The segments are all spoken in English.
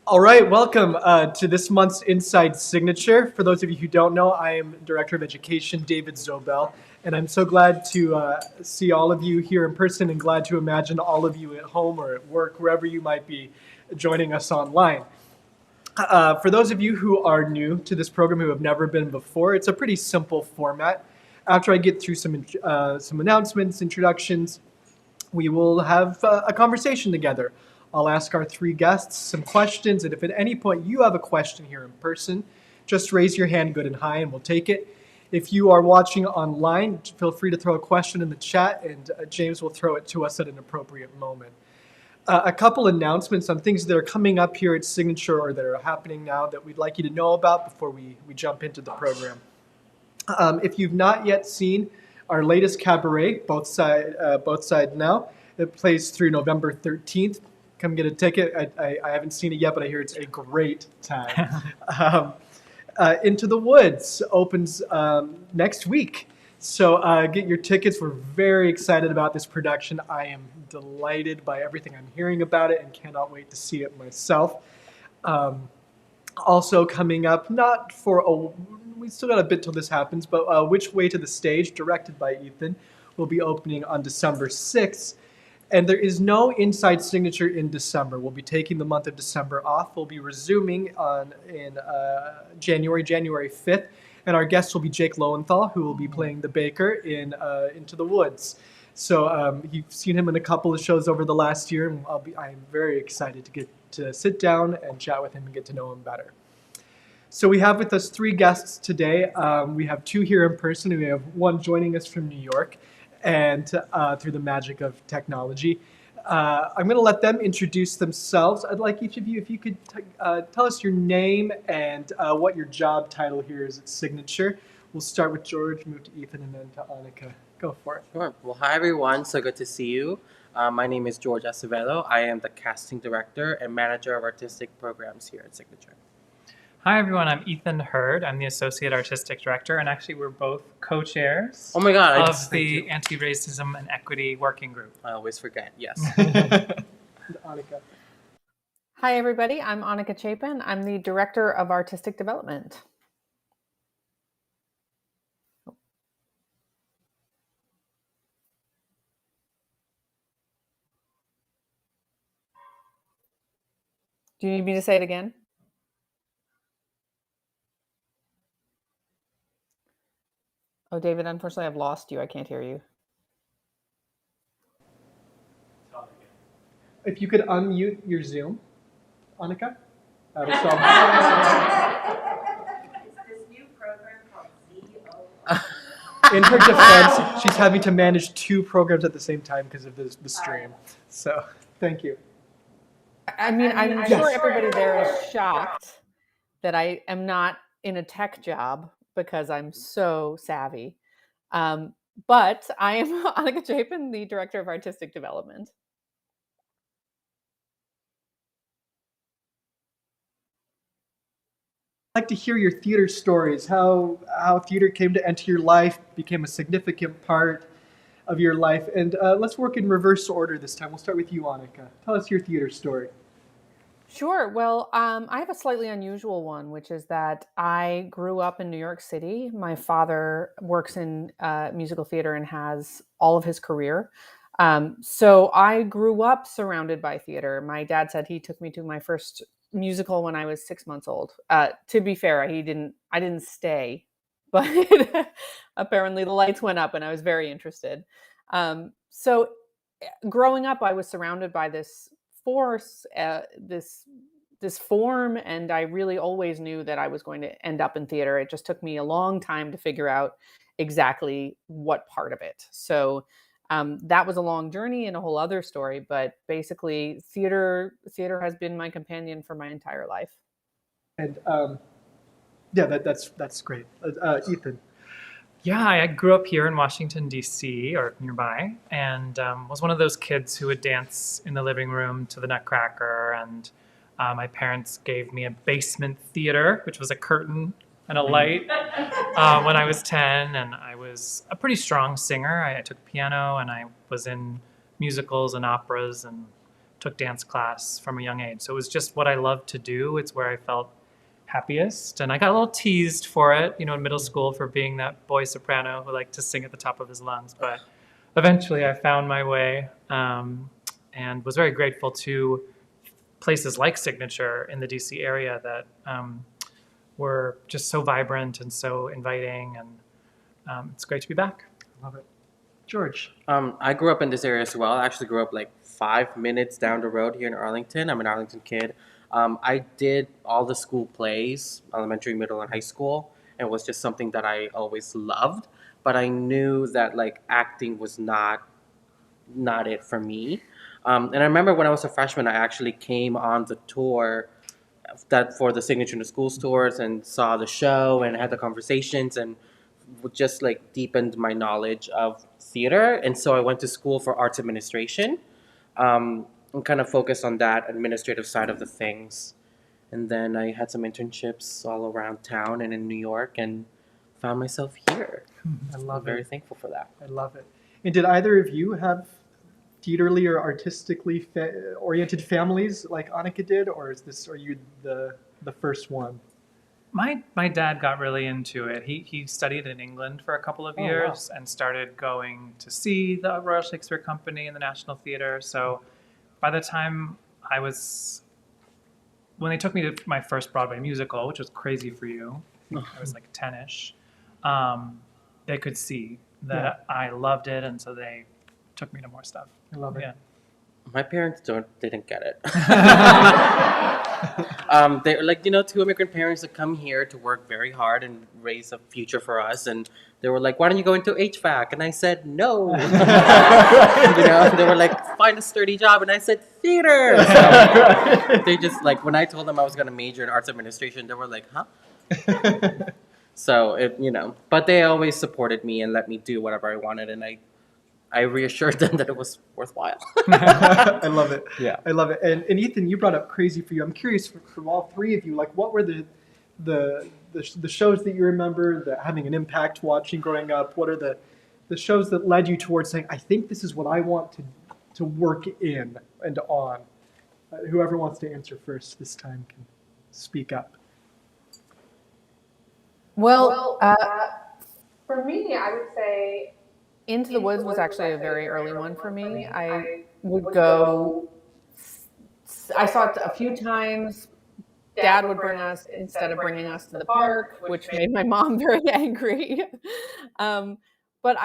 All right, welcome to this month's Inside Signature. For those of you who don't know, I am Director of Education, David Zobel, and I'm so glad to see all of you here in person and glad to imagine all of you at home or at work, wherever you might be joining us online. For those of you who are new to this program, who have never been before, it's a pretty simple format. After I get through some announcements, introductions, we will have a conversation together. I'll ask our three guests some questions, and if at any point you have a question here in person, just raise your hand good and high and we'll take it. If you are watching online, feel free to throw a question in the chat and James will throw it to us at an appropriate moment. A couple announcements on things that are coming up here at Signature or that are happening now that we'd like you to know about before we jump into the program. If you've not yet seen our latest cabaret, Both Side Now, it plays through November 13th. Come get a ticket. I haven't seen it yet, but I hear it's a great time. Into the Woods opens next week. So get your tickets. We're very excited about this production. I am delighted by everything I'm hearing about it and cannot wait to see it myself. Also coming up, we still got a bit till this happens, but Which Way to the Stage, directed by Ethan, will be opening on December 6th. And there is no Inside Signature in December. We'll be taking the month of December off. We'll be resuming in January 5th. And our guest will be Jake Lowenthal, who will be playing the baker in Into the Woods. So you've seen him in a couple of shows over the last year, and I'm very excited to get to sit down and chat with him and get to know him better. So we have with us three guests today. We have two here in person, and we have one joining us from New York, and through the magic of technology. I'm going to let them introduce themselves. I'd like each of you, if you could tell us your name and what your job title here is at Signature. We'll start with George, move to Ethan, and then to Anika. Go for it. Sure. Well, hi everyone. So good to see you. My name is Jorge Acevedo. I am the casting director and manager of artistic programs here at Signature. Hi everyone, I'm Ethan Hurd. I'm the Associate Artistic Director, and actually we're both co-chairs Oh my God! of the Anti-Racism and Equity Working Group. I always forget. Yes. Anika. Hi everybody, I'm Anika Chapin. I'm the Director of Artistic Development. Do you need me to say it again? Oh, David, unfortunately, I've lost you. I can't hear you. If you could unmute your Zoom, Anika. That'll solve It's this new program called ZO. In her defense, she's having to manage two programs at the same time because of the stream. So, thank you. I'm sure everybody there is shocked that I am not in a tech job because I'm so savvy. But I am Anika Chapin, the Director of Artistic Development. I'd like to hear your theater stories, how theater came to enter your life, became a significant part of your life. And let's work in reverse order this time. We'll start with you, Anika. Tell us your theater story. Sure. Well, I have a slightly unusual one, which is that I grew up in New York City. My father works in musical theater and has all of his career. So I grew up surrounded by theater. My dad said he took me to my first musical when I was 6 months old. To be fair, I didn't stay, but apparently the lights went up and I was very interested. So growing up, I was surrounded by this force, this form, and I really always knew that I was going to end up in theater. It just took me a long time to figure out exactly what part of it. So that was a long journey and a whole other story, but basically theater has been my companion for my entire life. And yeah, that's great. Ethan. Yeah, I grew up here in Washington, D.C., or nearby, and was one of those kids who would dance in the living room to the Nutcracker. And my parents gave me a basement theater, which was a curtain and a light, when I was 10. And I was a pretty strong singer. I took piano, and I was in musicals and operas and took dance class from a young age. So it was just what I loved to do. It's where I felt happiest. And I got a little teased for it, in middle school for being that boy soprano who liked to sing at the top of his lungs. But eventually I found my way, and was very grateful to places like Signature in the DC area that were just so vibrant and so inviting. And it's great to be back. Love it. George. I grew up in this area as well. I actually grew up like 5 minutes down the road here in Arlington. I'm an Arlington kid. I did all the school plays, elementary, middle, and high school. And it was just something that I always loved. But I knew that like acting was not it for me. And I remember when I was a freshman, I actually came on the tour that for the Signature in the Schools tours and saw the show and had the conversations and just like deepened my knowledge of theater. And so I went to school for arts administration, and kind of focused on that administrative side of the things. And then I had some internships all around town and in New York and found myself here. I love I'm very it. thankful for that. I love it. And did either of you have theaterly or artistically oriented families like Anika did, or are you the first one? My dad got really into it. He studied in England for a couple of years and started going to see the Royal Shakespeare Company and the National Theatre. So by the time when they took me to my first Broadway musical, which was crazy for you, I was like 10-ish, they could see that I loved it, and so they took me to more stuff. I love it. Yeah. My parents didn't get it. They're like, two immigrant parents that come here to work very hard and raise a future for us. And they were like, why don't you go into HVAC? And I said, no. They were like, find a sturdy job. And I said, theater. So they just like, when I told them I was going to major in arts administration, they were like, huh? So, but they always supported me and let me do whatever I wanted. And I reassured them that it was worthwhile. I love it. Yeah. I love it. And Ethan, you brought up Crazy for You. I'm curious from all three of you, like what were the shows that you remember that having an impact watching growing up? What are the shows that led you towards saying, I think this is what I want to work in and on? Whoever wants to answer first this time can speak up. Well, For me, I would say Into the Woods was actually a very early one for me. I would go, I saw it a few times. Dad would bring us instead of bringing us to the park, which made my mom very angry. But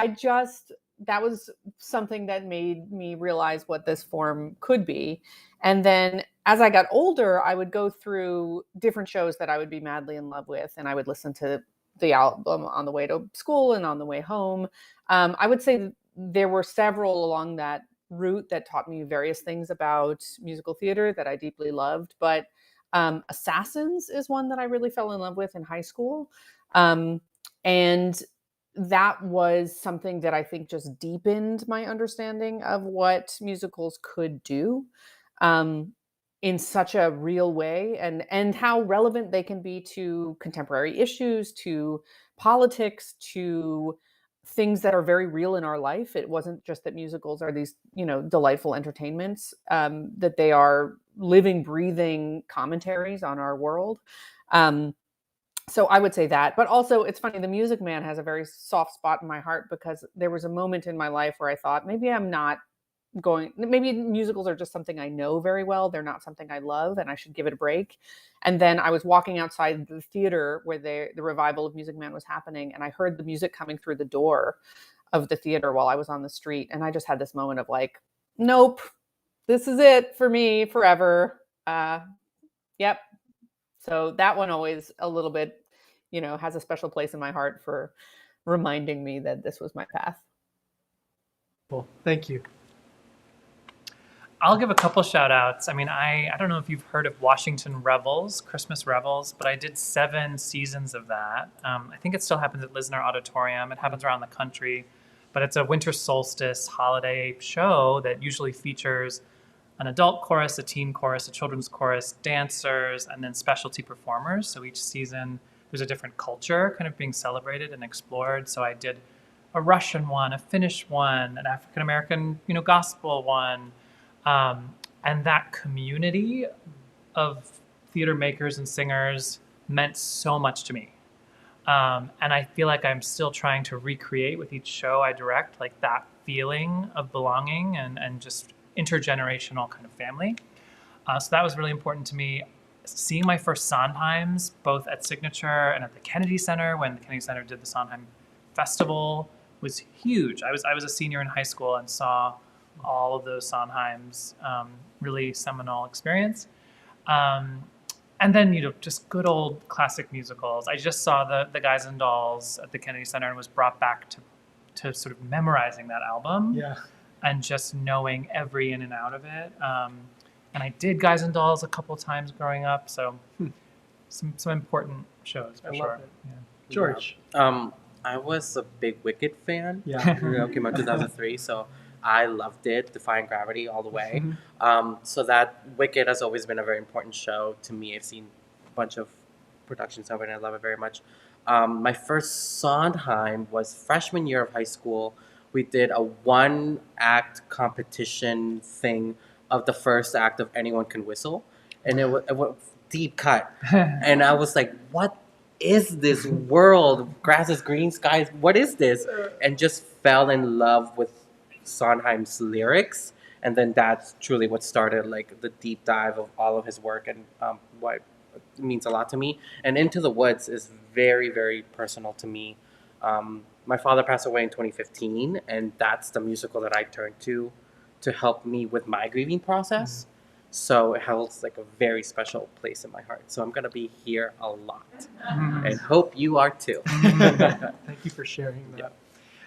that was something that made me realize what this form could be. And then as I got older, I would go through different shows that I would be madly in love with, and I would listen to the album on the way to school and on the way home. I would say there were several along that route that taught me various things about musical theater that I deeply loved. But Assassins is one that I really fell in love with in high school. And that was something that I think just deepened my understanding of what musicals could do in such a real way, and how relevant they can be to contemporary issues, to politics, to things that are very real in our life. It wasn't just that musicals are these, delightful entertainments, that they are living, breathing commentaries on our world. So I would say that, but also it's funny, The Music Man has a very soft spot in my heart because there was a moment in my life where I thought maybe musicals are just something I know very well. They're not something I love and I should give it a break. And then I was walking outside the theater where the revival of Music Man was happening, and I heard the music coming through the door of the theater while I was on the street. And I just had this moment of like, nope, this is it for me forever. Yep. So that one always a little bit, has a special place in my heart for reminding me that this was my path. Cool. Thank you. I'll give a couple shout outs. I mean, I don't know if you've heard of Washington Revels, Christmas Revels, but I did 7 seasons of that. I think it still happens at Lisner Auditorium. It happens around the country, but it's a winter solstice holiday show that usually features an adult chorus, a teen chorus, a children's chorus, dancers, and then specialty performers. So each season there's a different culture kind of being celebrated and explored. So I did a Russian one, a Finnish one, an African-American, gospel one. And that community of theater makers and singers meant so much to me. And I feel like I'm still trying to recreate with each show I direct, like that feeling of belonging and just intergenerational kind of family. So that was really important to me. Seeing my first Sondheims, both at Signature and at the Kennedy Center, when the Kennedy Center did the Sondheim Festival, was huge. I was a senior in high school and saw all of those Sondheims, really seminal experience. And then, just good old classic musicals. I just saw the Guys and Dolls at the Kennedy Center and was brought back to sort of memorizing that album. Yeah. And just knowing every in and out of it. And I did Guys and Dolls a couple times growing up, so some important shows for I love sure. it. Yeah. George. I was a big Wicked fan. Yeah. Came out 2003, so I loved it. Defying Gravity all the way. Mm-hmm. So that Wicked has always been a very important show to me. I've seen a bunch of productions of it, and I love it very much. My first Sondheim was freshman year of high school. We did a one-act competition thing of the first act of Anyone Can Whistle, and it was deep cut. And I was like, what is this world? Grass is green, skies, what is this? And just fell in love with Sondheim's lyrics. And then that's truly what started like the deep dive of all of his work and why it means a lot to me. And Into the Woods is very, very personal to me. My father passed away in 2015, and that's the musical that I turned to help me with my grieving process. So it holds like a very special place in my heart. So I'm going to be here a lot and hope you are too. Thank you for sharing that. Yeah.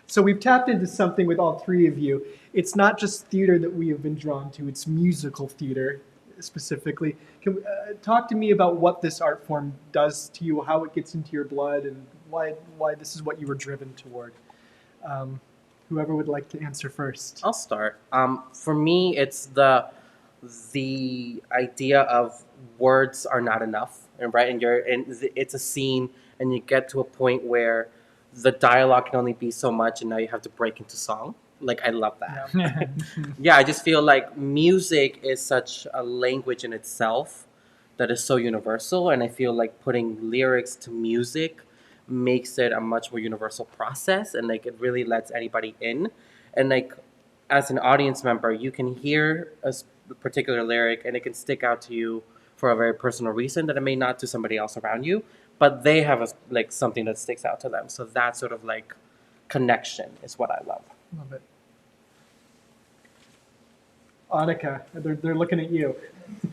So we've tapped into something with all three of you. It's not just theater that we have been drawn to, it's musical theater specifically. Can talk to me about what this art form does to you, how it gets into your blood, and why this is what you were driven toward. Whoever would like to answer first. I'll start. For me, it's the idea of words are not enough, and right, and it's a scene, and you get to a point where the dialogue can only be so much, and now you have to break into song. Like, I love that. Yeah, I just feel like music is such a language in itself that is so universal, and I feel like putting lyrics to music makes it a much more universal process, and like it really lets anybody in. And like as an audience member, you can hear a particular lyric and it can stick out to you for a very personal reason that it may not to somebody else around you, but they have like something that sticks out to them. So that sort of like connection is what I love. Love it. Anika, they're looking at you.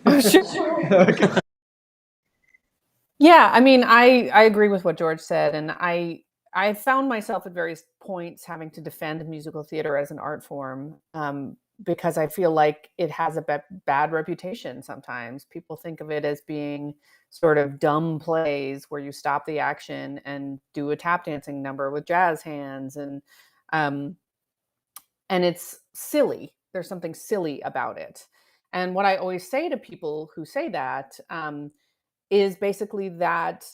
Okay. Yeah, I mean, I agree with what George said, and I found myself at various points having to defend musical theater as an art form because I feel like it has a bad reputation sometimes. People think of it as being sort of dumb plays where you stop the action and do a tap dancing number with jazz hands, and it's silly. There's something silly about it. And what I always say to people who say that is basically that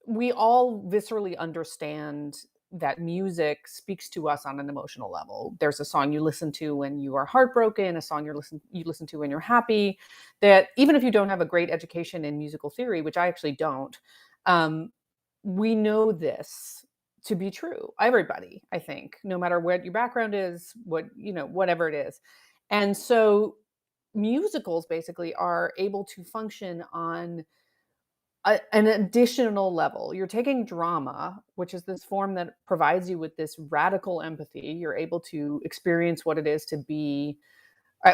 we all viscerally understand that music speaks to us on an emotional level. There's a song you listen to when you are heartbroken, a song you listen to when you're happy, that even if you don't have a great education in musical theory, which I actually don't, we know this to be true. Everybody, I think, no matter what your background is, whatever it is. And so musicals basically are able to function on an additional level. You're taking drama, which is this form that provides you with this radical empathy. You're able to experience what it is to be,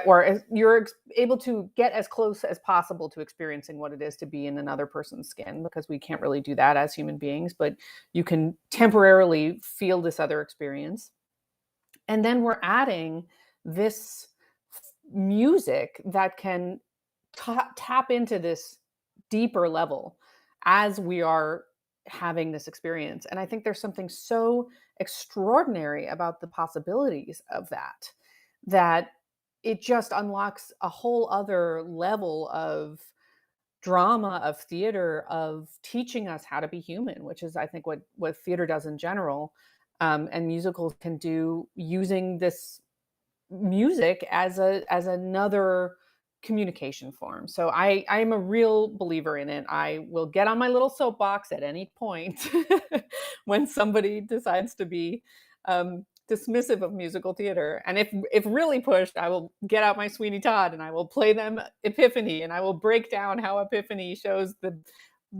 or you're able to get as close as possible to experiencing what it is to be in another person's skin, because we can't really do that as human beings, but you can temporarily feel this other experience. And then we're adding this music that can tap into this deeper level as we are having this experience. And I think there's something so extraordinary about the possibilities of that it just unlocks a whole other level of drama, of theater, of teaching us how to be human, which is, I think, what theater does in general. And musicals can do, using this music as another communication form. So I'm a real believer in it. I will get on my little soapbox at any point when somebody decides to be dismissive of musical theater. And if really pushed, I will get out my Sweeney Todd and I will play them Epiphany, and I will break down how Epiphany shows the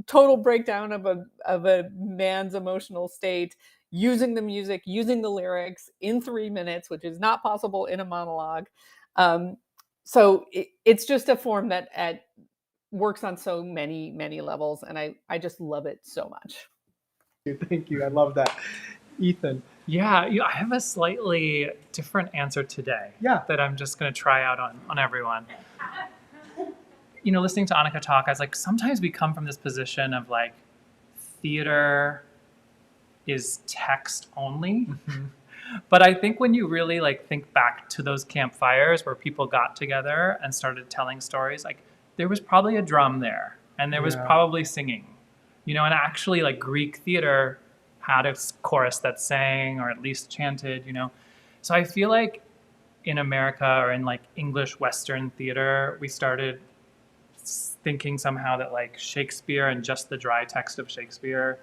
total breakdown of a man's emotional state using the music, using the lyrics in 3 minutes, which is not possible in a monologue. So it's just a form that works on so many levels, and I just love it so much. Thank you. I love that. Ethan. Yeah, I have a slightly different answer today. Yeah. That I'm just going to try out on everyone. Listening to Anika talk, I was like, sometimes we come from this position of like, theater is text only. Mm-hmm. But I think when you really like think back to those campfires where people got together and started telling stories, like there was probably a drum there and there was probably singing, and actually like Greek theater had a chorus that sang or at least chanted, So I feel like in America or in like English Western theater, we started thinking somehow that like Shakespeare and just the dry text of Shakespeare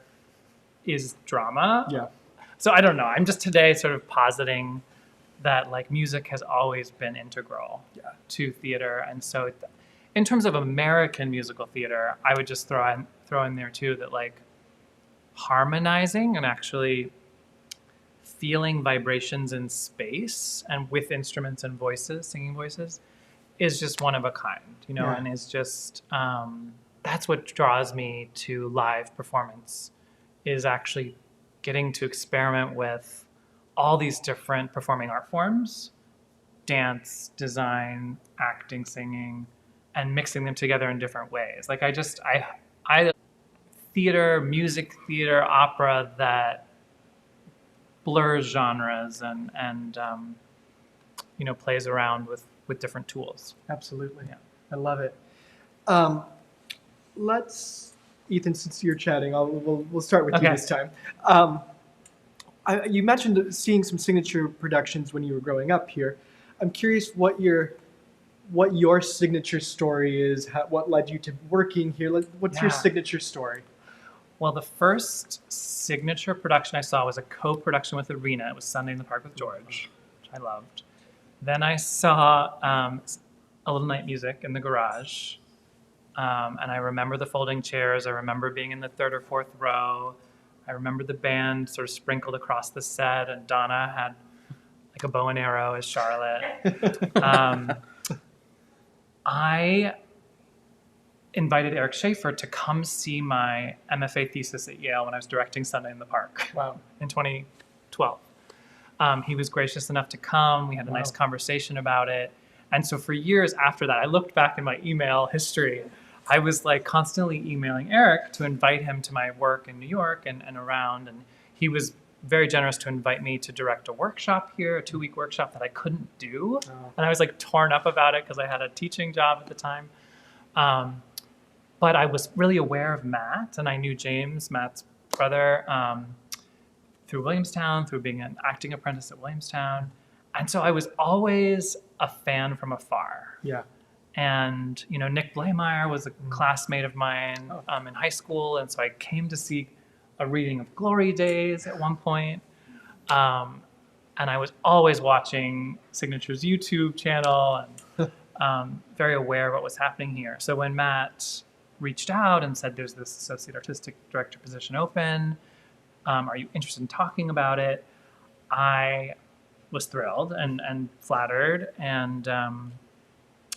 is drama. Yeah. So I don't know. I'm just today sort of positing that like music has always been integral to theater. And so in terms of American musical theater, I would just throw in there too that like harmonizing and actually feeling vibrations in space and with instruments and voices, singing voices, is just one of a kind, and is just, that's what draws me to live performance, is actually getting to experiment with all these different performing art forms, dance, design, acting, singing, and mixing them together in different ways. Like I theater, music theater, opera that blurs genres and plays around with different tools. Absolutely. Yeah. I love it. Ethan, since you're chatting, we'll start with you this time. You mentioned seeing some signature productions when you were growing up here. I'm curious what your signature story is. What led you to working here? What's your signature story? Well, the first signature production I saw was a co-production with Arena. It was Sunday in the Park with George, which I loved. Then I saw A Little Night Music in the garage. And I remember the folding chairs. I remember being in the third or fourth row. I remember the band sort of sprinkled across the set, and Donna had like a bow and arrow as Charlotte. I invited Eric Schaefer to come see my MFA thesis at Yale when I was directing Sunday in the Park. Wow. In 2012. He was gracious enough to come. We had a nice conversation about it. And so for years after that, I looked back in my email history. I was like constantly emailing Eric to invite him to my work in New York and around. And he was very generous to invite me to direct a workshop here, a 2-week workshop that I couldn't do. Oh. And I was like torn up about it because I had a teaching job at the time. But I was really aware of Matt, and I knew James, Matt's brother, through Williamstown, through being an acting apprentice at Williamstown. And so I was always a fan from afar. Yeah. And, Nick Blameyer was a classmate of mine in high school. And so I came to see a reading of Glory Days at one point. And I was always watching Signature's YouTube channel and very aware of what was happening here. So when Matt reached out and said, there's this associate artistic director position open, are you interested in talking about it? I was thrilled and flattered. And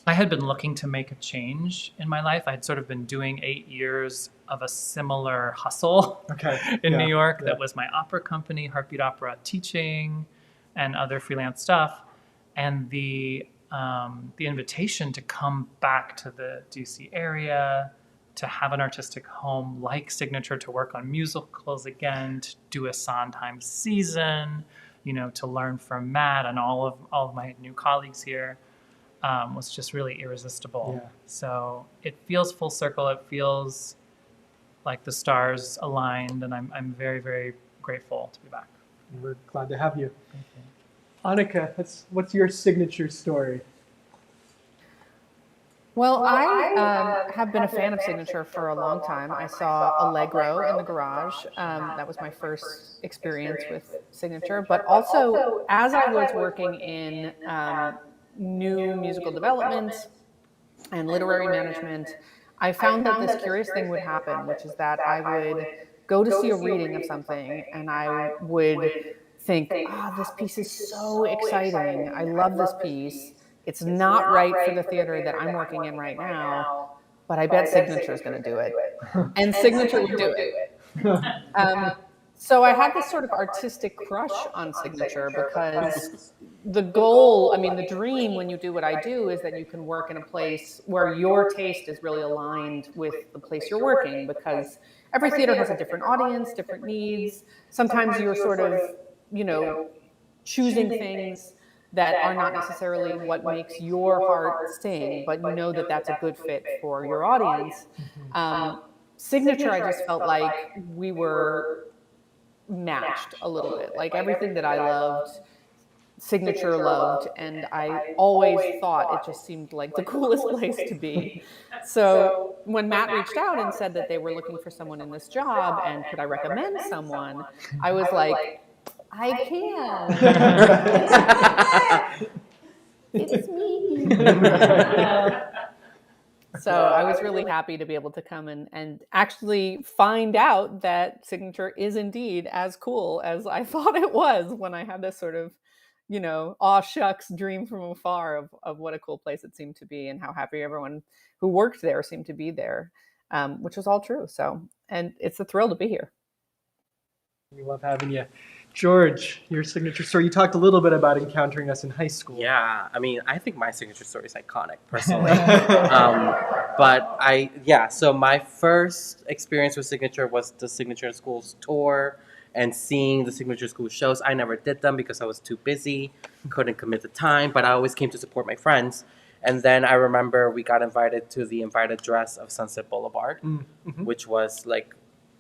I had been looking to make a change in my life. I had sort of been doing 8 years of a similar hustle in New York. That was my opera company, Heartbeat Opera, teaching and other freelance stuff. And the invitation to come back to the DC area, to have an artistic home like Signature, to work on musicals again, to do a Sondheim season, to learn from Matt and all of my new colleagues here, was just really irresistible. Yeah. So it feels full circle. It feels like the stars aligned, and I'm very, very grateful to be back. We're glad to have you. Thank you. Anika, what's your signature story? Well, I have been a fan of Signature for a long time. I saw Allegro in the garage. That was my first experience with Signature. But also, as I was working in new musical development and literary management, I found that this curious thing would happen, which is that I would go to see a reading of something and I would think, this piece is so exciting. I love this piece. It's not right for the theater that I'm working in right now, but I bet Signature is going to do it. And Signature would do it. So I had this sort of artistic crush on Signature because the goal, I mean, the dream when you do what I do is that you can work in a place where your taste is really aligned with the place you're working, because every theater has a different audience, different needs. Sometimes you're sort of, choosing things that are not necessarily what makes your heart sing, but you know that that's a good fit for your audience. Signature, I just felt like we were matched a little bit. Like everything that I loved, Signature loved, and I always thought it just seemed like the coolest place to be. So when Matt reached out and said that they were looking for someone in this job and could I recommend someone, I was like, I can. It's me. So I was really happy to be able to come and actually find out that Signature is indeed as cool as I thought it was when I had this sort of, aw shucks dream from afar of what a cool place it seemed to be and how happy everyone who worked there seemed to be there, which was all true. So, and it's a thrill to be here. We love having you. George, your signature story. You talked a little bit about encountering us in high school. Yeah, I mean, I think my signature story is iconic, personally. So my first experience with Signature was the Signature Schools tour and seeing the Signature School shows. I never did them because I was too busy, couldn't commit the time, but I always came to support my friends. And then I remember we got invited to the invited dress of Sunset Boulevard, which was like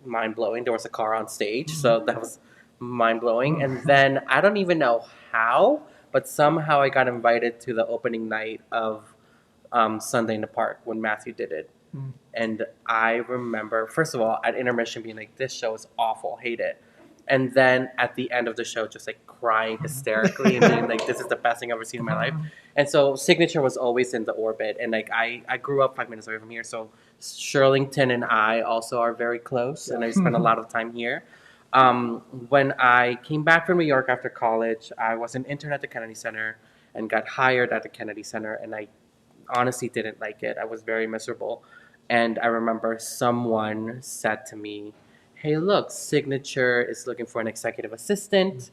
mind-blowing. There was a car on stage, so that was mind-blowing. And then I don't even know how, but somehow I got invited to the opening night of Sunday in the Park when Matthew did it. And I remember, first of all, at intermission being like, this show is awful, hate it. And then at the end of the show, just like crying hysterically and being like, this is the best thing I've ever seen in my life. And so Signature was always in the orbit. And like I grew up 5 minutes away from here, so Shirlington and I also are very close, and I spent a lot of time here. When I came back from New York after college, I was an intern at the Kennedy Center and got hired at the Kennedy Center, and I honestly didn't like it. I was very miserable. And I remember someone said to me, hey, look, Signature is looking for an executive assistant.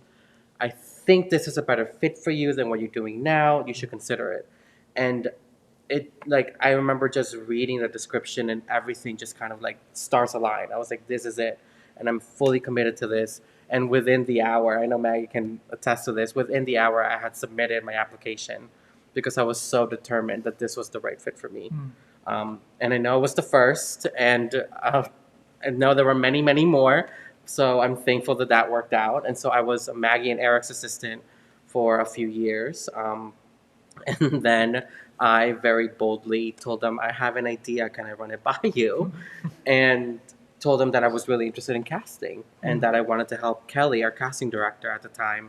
I think this is a better fit for you than what you're doing now. You should consider it. And I remember just reading the description and everything just kind of like stars aligned. I was like, this is it. And I'm fully committed to this. And within the hour, I know Maggie can attest to this, within the hour I had submitted my application because I was so determined that this was the right fit for me. And I know it was the first, and I know there were many, many more. So I'm thankful that that worked out. And so I was Maggie and Eric's assistant for a few years. And then I very boldly told them, I have an idea, can I run it by you? And told them that I was really interested in casting and that I wanted to help Kelly, our casting director at the time,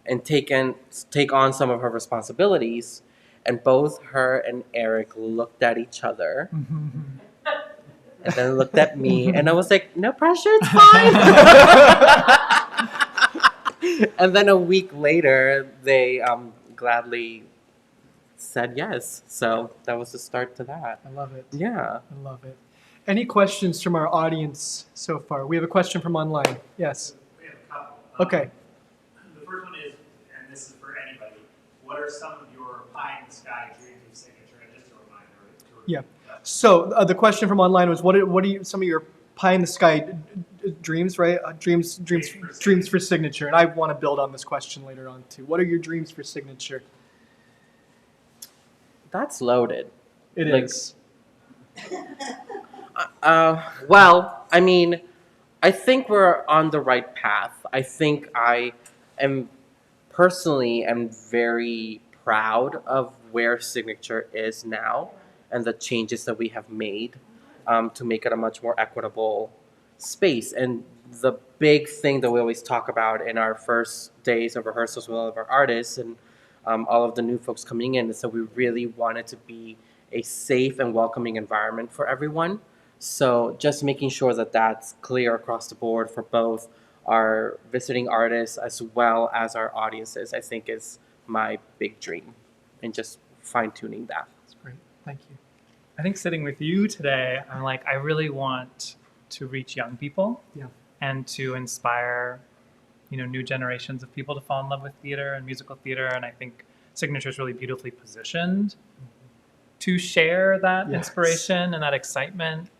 and take on some of her responsibilities. And both her and Eric looked at each other and then looked at me, and I was like, no pressure, it's fine. And then a week later, they gladly said yes. So that was the start to that. I love it. Yeah. I love it. Any questions from our audience so far? We have a question from online. Yes. We have a couple. Okay. The first one is, and this is for anybody, what are some of your pie-in-the-sky dreams of Signature? And just a reminder. Yeah. So the question from online was, what are you, some of your pie-in-the-sky dreams, right? Dreams for Signature. And I want to build on this question later on too. What are your dreams for Signature? That's loaded. It is. Well, I mean, I think we're on the right path. I think I am very proud of where Signature is now and the changes that we have made to make it a much more equitable space. And the big thing that we always talk about in our first days of rehearsals with all of our artists and all of the new folks coming in is that we really want it to be a safe and welcoming environment for everyone. So just making sure that that's clear across the board for both our visiting artists as well as our audiences, I think is my big dream, and just fine tuning that. That's great. Thank you. I think sitting with you today, I'm like, I really want to reach young people Yeah. and to inspire, new generations of people to fall in love with theater and musical theater. And I think Signature is really beautifully positioned to share that Yes. inspiration and that excitement,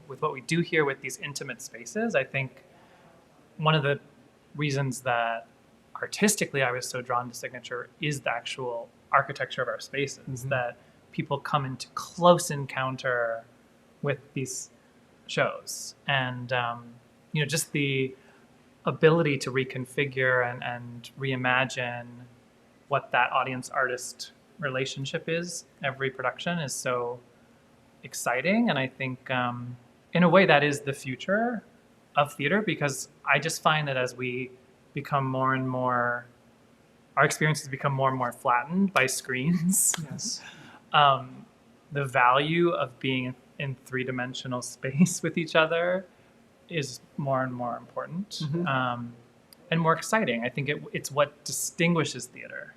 with what we do here with these intimate spaces. I think one of the reasons that artistically I was so drawn to Signature is the actual architecture of our spaces, that people come into close encounter with these shows. And, just the ability to reconfigure and reimagine what that audience artist relationship is every production is so exciting. And I think in a way that is the future of theater, because I just find that as we become more and more, our experiences become more and more flattened by screens. Yes. The value of being in three-dimensional space with each other is more and more important, and more exciting. I think it's what distinguishes theater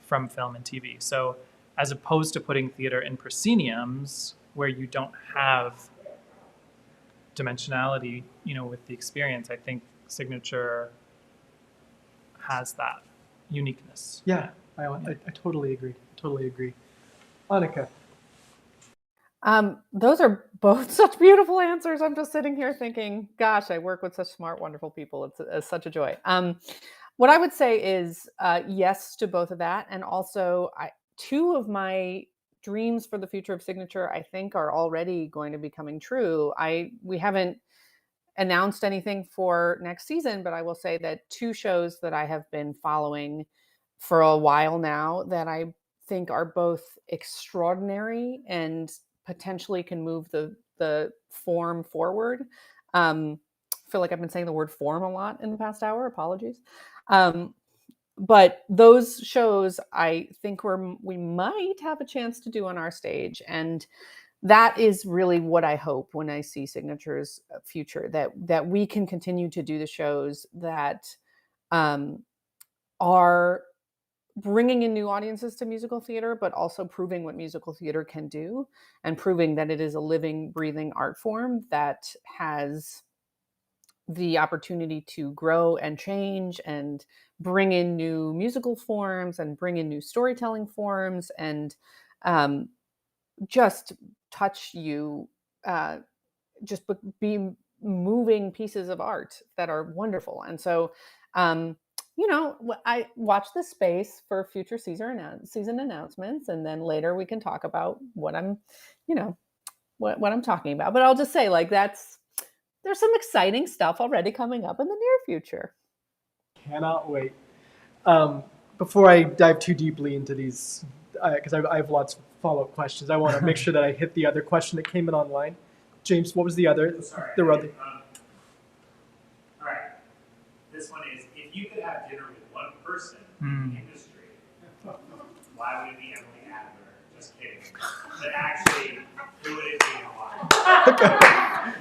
from film and TV. So as opposed to putting theater in prosceniums where you don't have dimensionality, with the experience, I think Signature has that uniqueness. Yeah, I totally agree. Totally agree. Anika. Those are both such beautiful answers. I'm just sitting here thinking, gosh, I work with such smart, wonderful people. It's such a joy. What I would say is yes to both of that. And also, two of my dreams for the future of Signature, I think, are already going to be coming true. We haven't announced anything for next season, but I will say that two shows that I have been following for a while now that I think are both extraordinary and potentially can move the form forward. I feel like I've been saying the word form a lot in the past hour. Apologies. But those shows, I think we might have a chance to do on our stage. And that is really what I hope when I see Signature's future, that we can continue to do the shows that are bringing in new audiences to musical theater, but also proving what musical theater can do and proving that it is a living, breathing art form that has the opportunity to grow and change and bring in new musical forms and bring in new storytelling forms and just touch you, just be moving pieces of art that are wonderful. And so, I watch this space for future season announcements, and then later we can talk about what I'm, what I'm talking about. But I'll just say, there's some exciting stuff already coming up in the near future. Cannot wait. Before I dive too deeply into these, because I have lots of follow-up questions, I want to make sure that I hit the other question that came in online. James, what was the other? Sorry. The other. All right. This one is, if you could have dinner with one person in the industry, why would it be Emily Adler? Just kidding. But actually, who would it be and why?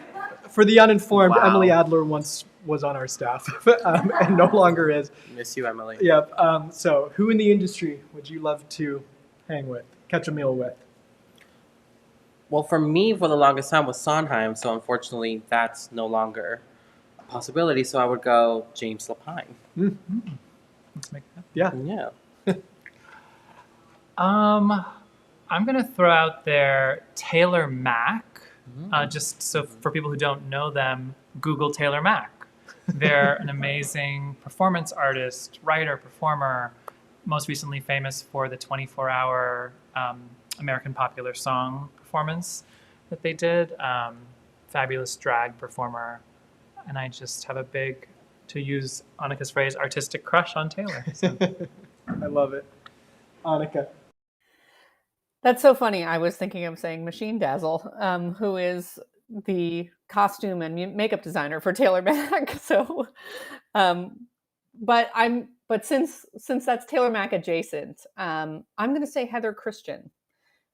For the uninformed, Wow. Emily Adler once was on our staff and no longer is. Miss you, Emily. Yep. So who in the industry would you love to hang with, catch a meal with? Well, for me, for the longest time was Sondheim, so unfortunately, that's no longer a possibility. So I would go James Lapine. Mm-hmm. Let's make that. Yeah. Yeah. I'm going to throw out there Taylor Mack. Just so for people who don't know them, Google Taylor Mack. They're an amazing performance artist, writer, performer, most recently famous for the 24-hour American Popular Song performance that they did. Fabulous drag performer. And I just have a big, to use Anika's phrase, artistic crush on Taylor. So. I love it. Anika. That's so funny. I was thinking of saying Machine Dazzle, who is the costume and makeup designer for Taylor Mac. So, um, but since that's Taylor Mac adjacent, I'm going to say Heather Christian,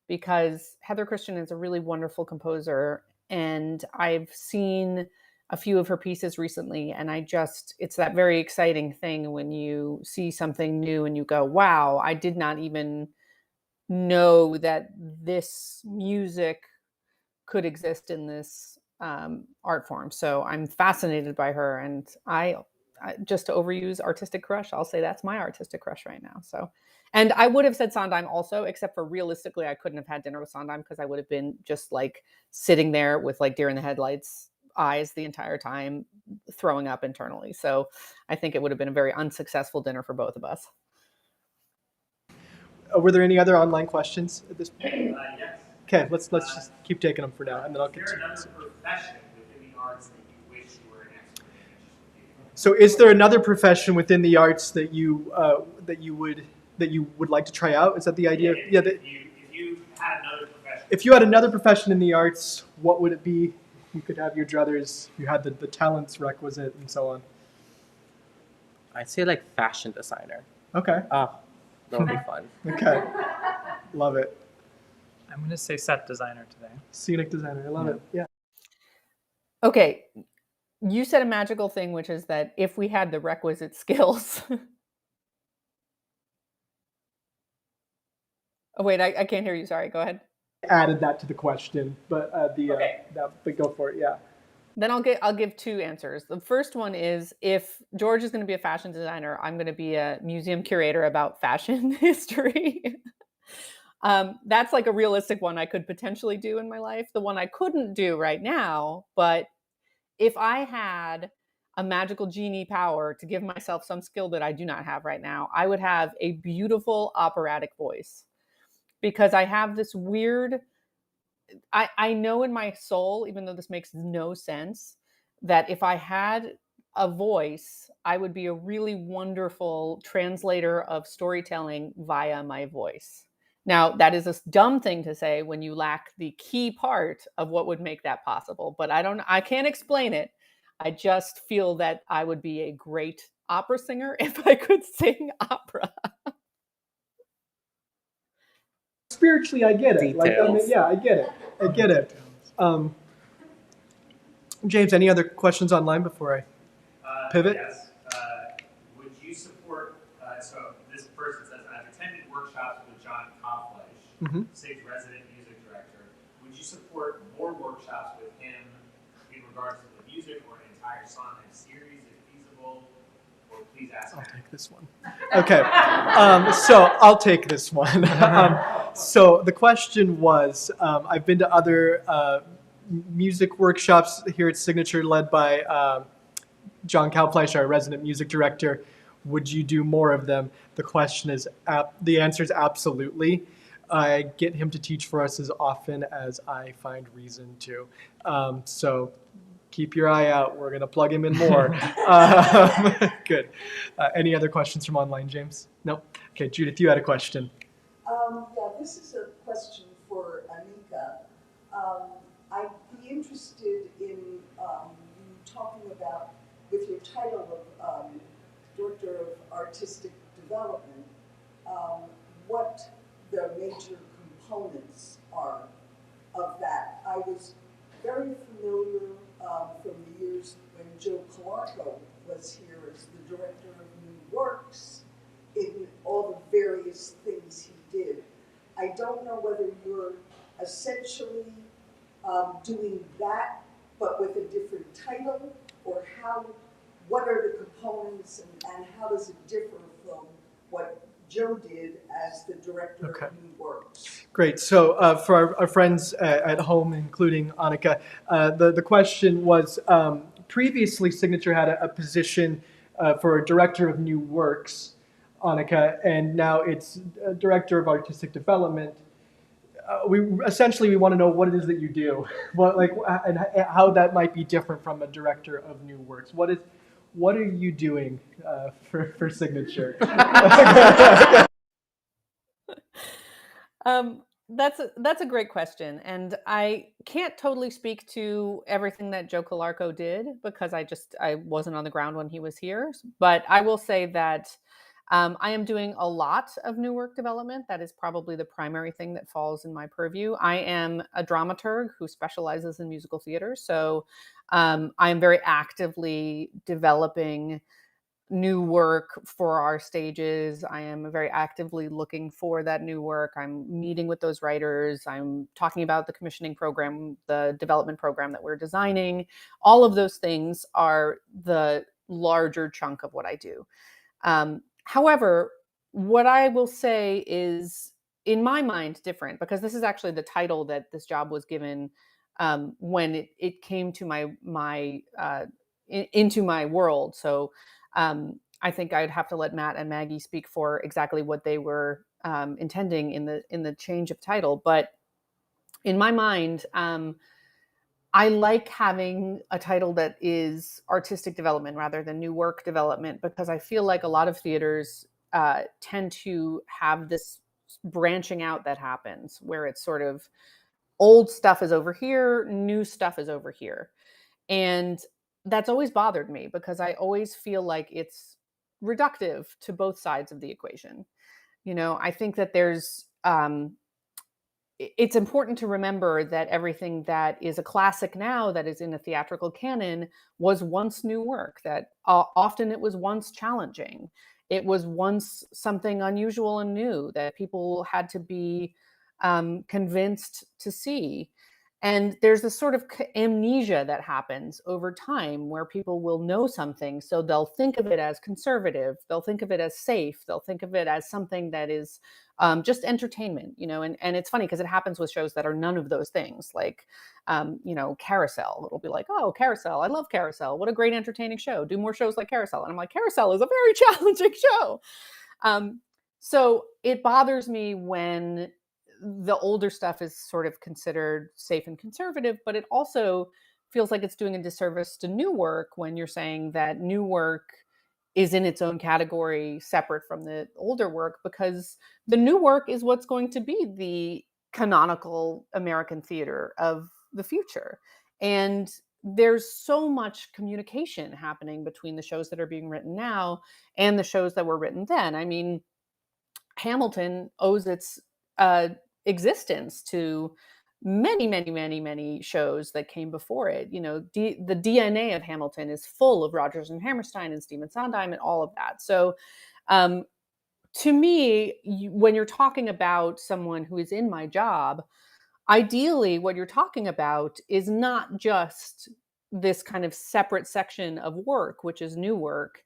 because Heather Christian is a really wonderful composer, and I've seen a few of her pieces recently, and it's that very exciting thing when you see something new and you go, wow, I did not even know that this music could exist in this art form. So I'm fascinated by her, and I just to overuse artistic crush, I'll say that's my artistic crush right now. So, and I would have said Sondheim also, except for realistically, I couldn't have had dinner with Sondheim because I would have been just like sitting there with like deer in the headlights eyes the entire time, throwing up internally. So I think it would have been a very unsuccessful dinner for both of us. Were there any other online questions at this point? Yes. Okay, let's just keep taking them for now, and then I'll Is there continue. another profession within the arts that you wish you were an expert in? So, is there another profession within the arts that you would like to try out? Is that the idea? Yeah. If you had another profession. If you had another profession in the arts, what would it be? You could have your druthers. You had the talents requisite, and so on. I'd say like fashion designer. Okay. That would be fun. Okay. Love it. I'm going to say set designer today. Scenic designer. I love it. Yeah. Okay. You said a magical thing, which is that if we had the requisite skills. Oh, wait, I can't hear you. Sorry. Go ahead. Added that to the question, but Okay. but go for it. Yeah. Then I'll give two answers. The first one is, if George is going to be a fashion designer, I'm going to be a museum curator about fashion history. That's like a realistic one I could potentially do in my life. The one I couldn't do right now, but if I had a magical genie power to give myself some skill that I do not have right now, I would have a beautiful operatic voice, because I have this weird, I know in my soul, even though this makes no sense, that if I had a voice, I would be a really wonderful translator of storytelling via my voice. Now, that is a dumb thing to say when you lack the key part of what would make that possible, but I can't explain it. I just feel that I would be a great opera singer if I could sing opera. Spiritually, I get it. Like, I mean, Details. yeah, I get it. I get it. James, any other questions online before I pivot? Yes. Would you support, so this person says, I've attended workshops with John Kaufleisch, Sig's resident music director. Would you support more workshops with him in regards to the music or an entire Sondheim series if feasible? Or please ask I'll Matt. take this one. Okay. So I'll take this one. So the question was, I've been to other music workshops here at Signature led by John Kaufleisch, our resident music director. Would you do more of them? The question is, the answer is absolutely. I get him to teach for us as often as I find reason to. So keep your eye out. We're going to plug him in more. Good. Any other questions from online, James? No? Okay, Judith, you had a question. Yeah, this is a question for Anika. I'd be interested in you talking about, with your title of Director of Artistic Development, what the major components are of that. I was very familiar from the years when Joe Calarco was here as the Director of New Works, in all the various things he did. I don't know whether you're essentially doing that, but with a different title, or what are the components and how does it differ from what Joe did as the Director of New Works? Great. So for our friends at home, including Anika, the question was, previously Signature had a position for a Director of New Works, Anika, and now it's Director of Artistic Development. We want to know what it is that you do, and how that might be different from a Director of New Works. What are you doing for Signature? That's a great question, and I can't totally speak to everything that Joe Calarco did because I wasn't on the ground when he was here. But I will say that I am doing a lot of new work development. That is probably the primary thing that falls in my purview. I am a dramaturg who specializes in musical theater, so I am very actively developing new work for our stages. I am very actively looking for that new work. I'm meeting with those writers. I'm talking about the commissioning program, the development program that we're designing. All of those things are the larger chunk of what I do. However, what I will say is, in my mind, different because this is actually the title that this job was given when it came to into my world. So I think I'd have to let Matt and Maggie speak for exactly what they were intending in the change of title. But in my mind, I like having a title that is artistic development rather than new work development because I feel like a lot of theaters tend to have this branching out that happens where it's sort of old stuff is over here, new stuff is over here. And that's always bothered me because I always feel like it's reductive to both sides of the equation. I think that it's important to remember that everything that is a classic now that is in a theatrical canon was once new work, that often it was once challenging. It was once something unusual and new that people had to be convinced to see. And there's this sort of amnesia that happens over time where people will know something. So they'll think of it as conservative. They'll think of it as safe. They'll think of it as something that is just entertainment, and it's funny because it happens with shows that are none of those things, like, Carousel. It'll be like, oh, Carousel. I love Carousel. What a great entertaining show. Do more shows like Carousel. And I'm like, Carousel is a very challenging show. So it bothers me when the older stuff is sort of considered safe and conservative, but it also feels like it's doing a disservice to new work when you're saying that new work is in its own category separate from the older work, because the new work is what's going to be the canonical American theater of the future. And there's so much communication happening between the shows that are being written now and the shows that were written then. I mean, Hamilton owes its existence to many, many, many, many shows that came before it. The DNA of Hamilton is full of Rodgers and Hammerstein and Stephen Sondheim and all of that. So, to me, when you're talking about someone who is in my job, ideally, what you're talking about is not just this kind of separate section of work, which is new work.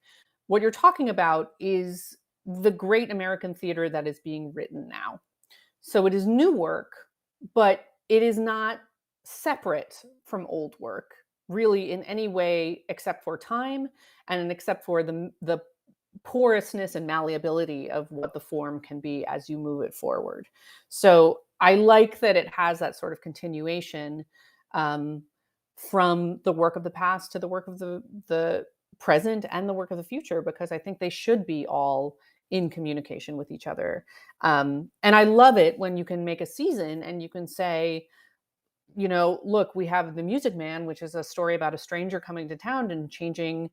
What you're talking about is the great American theater that is being written now. So it is new work, but it is not separate from old work, really, in any way except for time and except for the porousness and malleability of what the form can be as you move it forward. So I like that it has that sort of continuation from the work of the past to the work of the present and the work of the future, because I think they should be all in communication with each other. And I love it when you can make a season and you can say, look, we have The Music Man, which is a story about a stranger coming to town and changing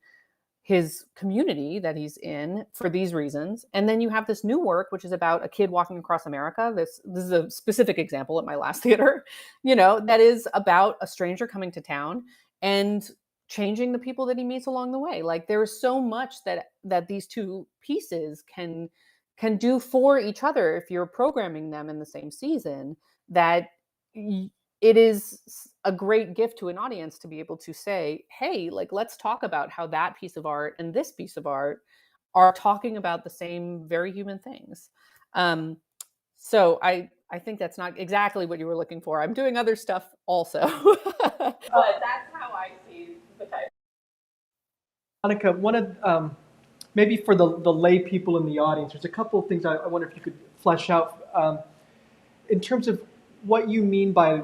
his community that he's in for these reasons. And then you have this new work, which is about a kid walking across America. This is a specific example at my last theater, that is about a stranger coming to town and changing the people that he meets along the way. Like, there is so much that these two pieces can do for each other if you're programming them in the same season, that it is a great gift to an audience to be able to say, hey, like, let's talk about how that piece of art and this piece of art are talking about the same very human things. So I think that's not exactly what you were looking for. I'm doing other stuff also. But that's how I see the title. Anika, one of maybe for the lay people in the audience, there's a couple of things I wonder if you could flesh out in terms of what you mean by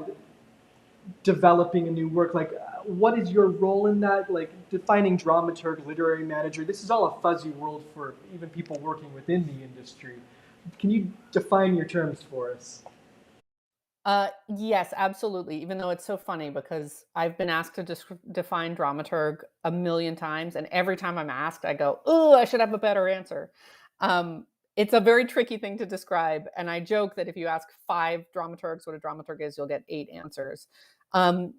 developing a new work. Like, what is your role in that? Like, defining dramaturg, literary manager. This is all a fuzzy world for even people working within the industry. Can you define your terms for us? Yes, absolutely. Even though it's so funny because I've been asked to define dramaturg a million times, and every time I'm asked, I go, "Oh, I should have a better answer." It's a very tricky thing to describe, and I joke that if you ask 5 dramaturgs what a dramaturg is, you'll get 8 answers. Um,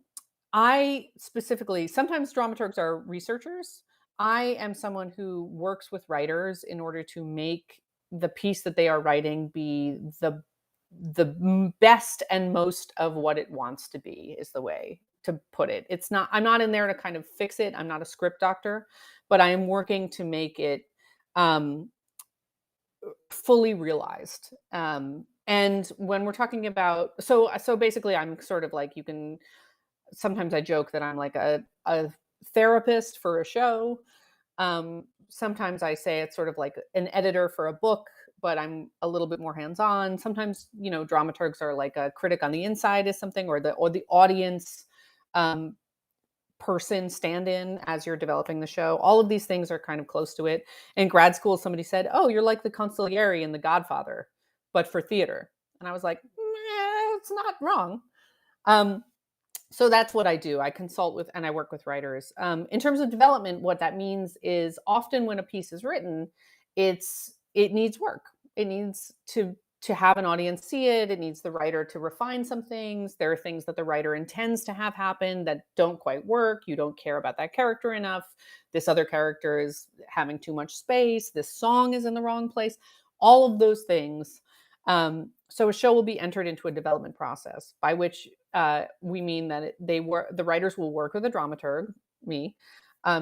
I specifically, sometimes dramaturgs are researchers. I am someone who works with writers in order to make the piece that they are writing be the best and most of what it wants to be, is the way to put it. It's not, I'm not in there to kind of fix it. I'm not a script doctor, but I am working to make it um, fully realized. And when we're talking about, so basically I'm sort of like, you can, sometimes I joke that I'm like a therapist for a show. Sometimes I say it's sort of like an editor for a book, but I'm a little bit more hands-on. Sometimes, dramaturgs are like a critic on the inside is something, or the audience um, person stand-in as you're developing the show. All of these things are kind of close to it. In grad school, somebody said, "Oh, you're like the consigliere in The Godfather, but for theater." And I was like, it's not wrong. Um, so that's what I do. I consult with and I work with writers. In terms of development, what that means is often when a piece is written, it needs work. It needs to have an audience see it. It needs the writer to refine some things. There are things that the writer intends to have happen that don't quite work. You don't care about that character enough. This other character is having too much space. This song is in the wrong place. All of those things. So a show will be entered into a development process, by which we mean that the writers will work with a dramaturg, me,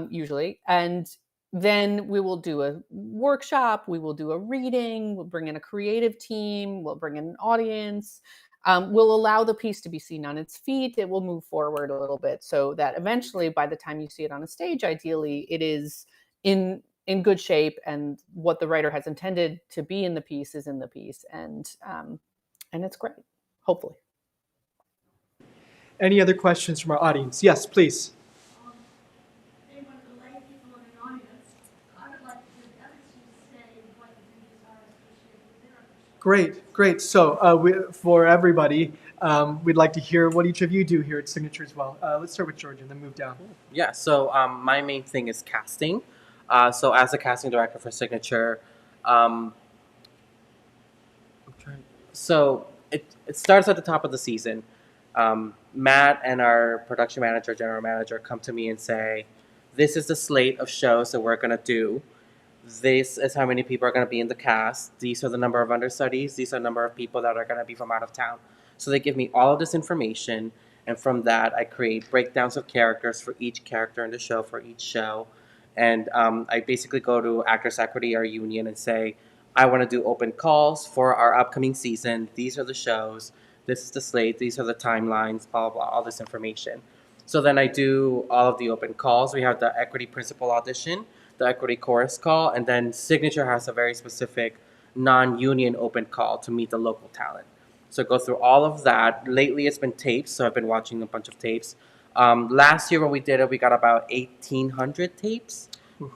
usually, and then we will do a workshop. We will do a reading. We'll bring in a creative team. We'll bring in an audience. We'll allow the piece to be seen on its feet. It will move forward a little bit so that eventually, by the time you see it on a stage, ideally, it is in good shape, and what the writer has intended to be in the piece is in the piece, and it's great, hopefully. Any other questions from our audience? Yes, please. Being one of the lay people in the audience, I would like to hear the others who say what the duties are associated with their understanding. Great. So for everybody, we'd like to hear what each of you do here at Signature as well. Let's start with George and then move down. Yeah, so my main thing is casting. So as a casting director for Signature, so it starts at the top of the season. Matt and our production manager, general manager, come to me and say, "This is the slate of shows that we're gonna do. This is how many people are gonna be in the cast. These are the number of understudies. These are the number of people that are gonna be from out of town." So they give me all of this information, and from that, I create breakdowns of characters for each character in the show, for each show. And I basically go to Actors Equity, our union, and say, "I want to do open calls for our upcoming season. These are the shows. This is the slate. These are the timelines, blah, blah, blah, all this information." So then I do all of the open calls. We have the Equity Principal audition, the Equity Chorus call, and then Signature has a very specific non-union open call to meet the local talent. So go through all of that. Lately, it's been tapes, so I've been watching a bunch of tapes. Last year when we did it, we got about 1,800 tapes.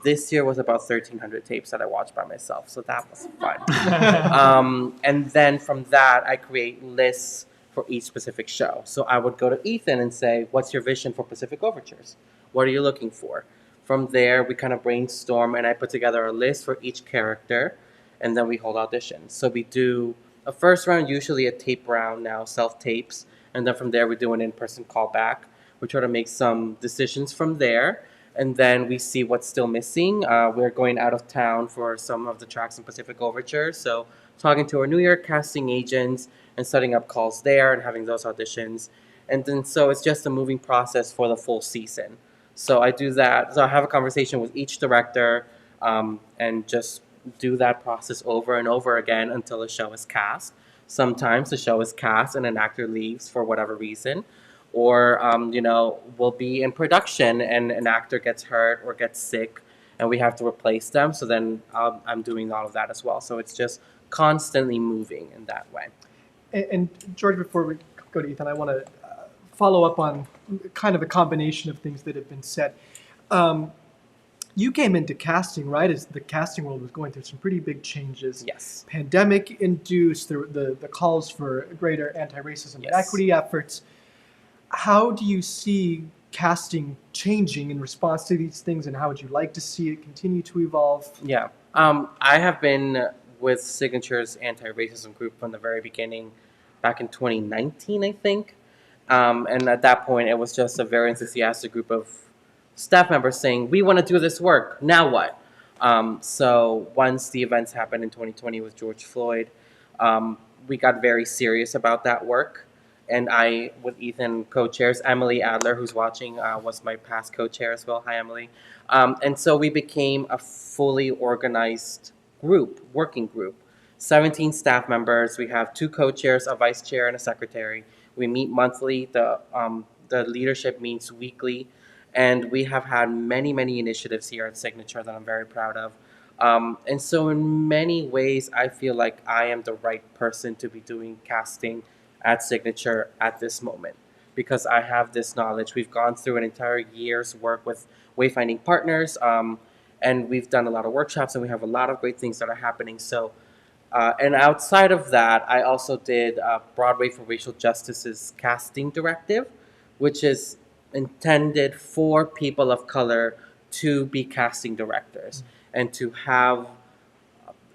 This year was about 1,300 tapes that I watched by myself, so that was fun. And then from that, I create lists for each specific show. So I would go to Ethan and say, "What's your vision for Pacific Overtures? What are you looking for?" From there, we kind of brainstorm, and I put together a list for each character, and then we hold auditions. So we do a first round, usually a tape round now, self-tapes, and then from there we do an in-person callback. We try to make some decisions from there, and then we see what's still missing. We're going out of town for some of the tracks in Pacific Overture, so talking to our New York casting agents and setting up calls there and having those auditions. And then so it's just a moving process for the full season. So I do that. So I have a conversation with each director and just do that process over and over again until the show is cast. Sometimes the show is cast and an actor leaves for whatever reason. Or, we'll be in production and an actor gets hurt or gets sick and we have to replace them. So then I'm doing all of that as well. So it's just constantly moving in that way. And George, before we go to Ethan, I want to follow up on kind of a combination of things that have been said. you came into casting right as the casting world was going through some pretty big changes. Yes. Pandemic induced the calls for greater anti-racism and Yes. equity efforts. How do you see casting changing in response to these things, and how would you like to see it continue to evolve? Yeah. I have been with Signature's anti-racism group from the very beginning, back in 2019, I think. And at that point, it was just a very enthusiastic group of staff members saying, "We want to do this work. Now what?" So once the events happened in 2020 with George Floyd, we got very serious about that work. And I, with Ethan, co-chairs. Emily Adler, who's watching, was my past co-chair as well. Hi, Emily. And so we became a fully organized group, working group. 17 staff members. We have 2 co-chairs, a vice chair, and a secretary. We meet monthly. The leadership meets weekly. And we have had many, many initiatives here at Signature that I'm very proud of. And so in many ways, I feel like I am the right person to be doing casting at Signature at this moment, because I have this knowledge. We've gone through an entire year's work with wayfinding partners, and we've done a lot of workshops, and we have a lot of great things that are happening. So, and outside of that, I also did Broadway for Racial Justice's casting directive, which is intended for people of color to be casting directors and to have